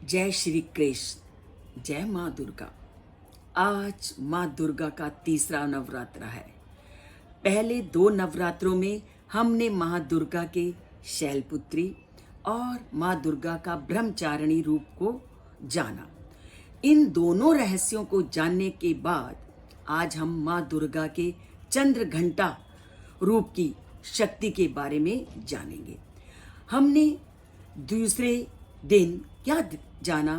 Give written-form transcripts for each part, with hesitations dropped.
जय श्री कृष्ण, जय माँ दुर्गा। आज माँ दुर्गा का तीसरा नवरात्र है। पहले दो नवरात्रों में हमने माँ दुर्गा के शैलपुत्री और माँ दुर्गा का ब्रह्मचारिणी रूप को जाना। इन दोनों रहस्यों को जानने के बाद आज हम माँ दुर्गा के चंद्र घंटा रूप की शक्ति के बारे में जानेंगे। हमने दूसरे दिन क्या जाना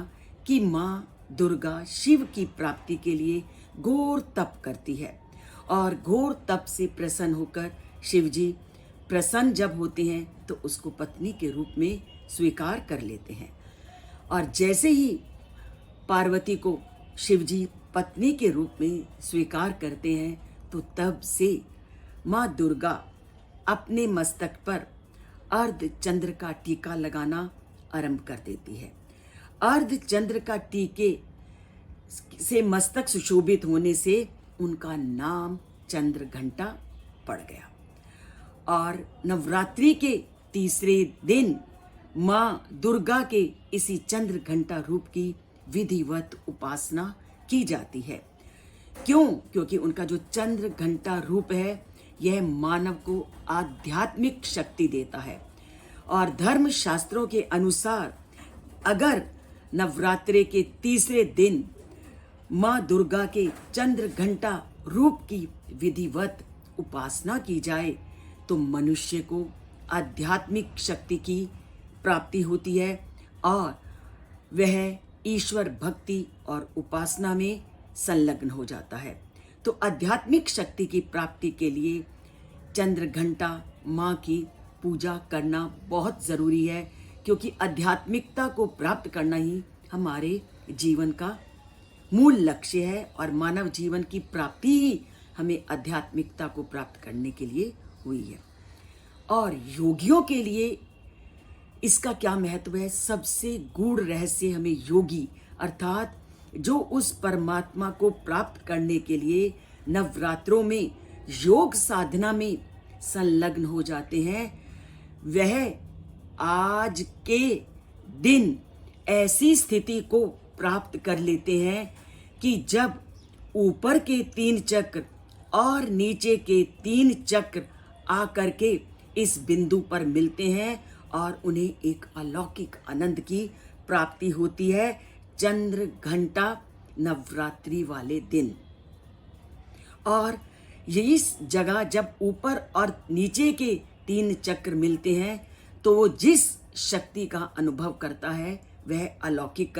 कि माँ दुर्गा शिव की प्राप्ति के लिए घोर तप करती है और घोर तप से प्रसन्न होकर शिव जी प्रसन्न जब होते हैं तो उसको पत्नी के रूप में स्वीकार कर लेते हैं। और जैसे ही पार्वती को शिव जी पत्नी के रूप में स्वीकार करते हैं तो तब से माँ दुर्गा अपने मस्तक पर अर्ध चंद्र का टीका लगाना आरंभ कर देती है। अर्ध चंद्र का टीके से मस्तक सुशोभित होने से उनका नाम चंद्र घंटा पड़ गया। और नवरात्रि के तीसरे दिन माँ दुर्गा के इसी चंद्र घंटा रूप की विधिवत उपासना की जाती है। क्यों? क्योंकि उनका जो चंद्र घंटा रूप है यह मानव को आध्यात्मिक शक्ति देता है। और धर्म शास्त्रों के अनुसार अगर नवरात्रि के तीसरे दिन माँ दुर्गा के चंद्र घंटा रूप की विधिवत उपासना की जाए तो मनुष्य को आध्यात्मिक शक्ति की प्राप्ति होती है और वह ईश्वर भक्ति और उपासना में संलग्न हो जाता है। तो आध्यात्मिक शक्ति की प्राप्ति के लिए चंद्र घंटा माँ की पूजा करना बहुत ज़रूरी है, क्योंकि आध्यात्मिकता को प्राप्त करना ही हमारे जीवन का मूल लक्ष्य है और मानव जीवन की प्राप्ति ही हमें आध्यात्मिकता को प्राप्त करने के लिए हुई है। और योगियों के लिए इसका क्या महत्व है? सबसे गूढ़ रहस्य हमें योगी अर्थात जो उस परमात्मा को प्राप्त करने के लिए नवरात्रों में योग साधना में संलग्न हो जाते हैं, वह आज के दिन ऐसी स्थिति को प्राप्त कर लेते हैं कि जब ऊपर के 3 चक्र और नीचे के 3 चक्र आकर के इस बिंदु पर मिलते हैं और उन्हें एक अलौकिक आनंद की प्राप्ति होती है चंद्र घंटा नवरात्रि वाले दिन। और ये इस जगह जब ऊपर और नीचे के 3 चक्र मिलते हैं तो वो जिस शक्ति का अनुभव करता है वह अलौकिक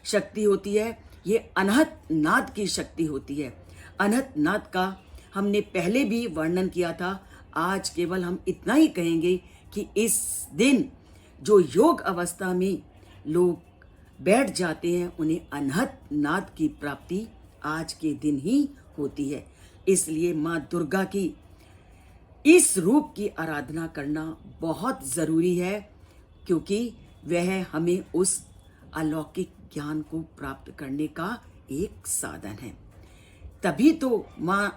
शक्ति होती है। ये अनहत नाद की शक्ति होती है। अनहत नाद का हमने पहले भी वर्णन किया था। आज केवल हम इतना ही कहेंगे कि इस दिन जो योग अवस्था में लोग बैठ जाते हैं उन्हें अनहत नाद की प्राप्ति आज के दिन ही होती है। इसलिए माँ दुर्गा की इस रूप की आराधना करना बहुत ज़रूरी है, क्योंकि वह हमें उस अलौकिक ज्ञान को प्राप्त करने का एक साधन है। तभी तो माँ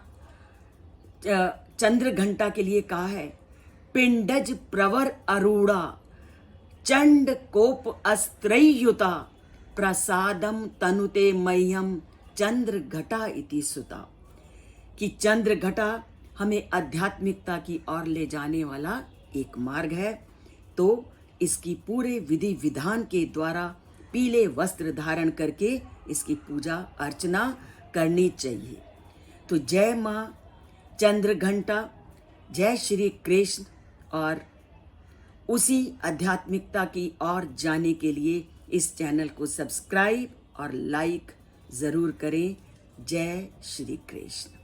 चंद्र घंटा के लिए कहा है, पिंडज प्रवर अरूढ़ा चंड कोप अस्त्रयुता प्रसादम तनुते मह्यम चंद्र घटा इति सुता। कि चंद्र घटा हमें आध्यात्मिकता की ओर ले जाने वाला एक मार्ग है। तो इसकी पूरे विधि विधान के द्वारा पीले वस्त्र धारण करके इसकी पूजा अर्चना करनी चाहिए। तो जय माँ चंद्र घंटा, जय श्री कृष्ण। और उसी आध्यात्मिकता की ओर जाने के लिए इस चैनल को सब्सक्राइब और लाइक ज़रूर करें। जय श्री कृष्ण।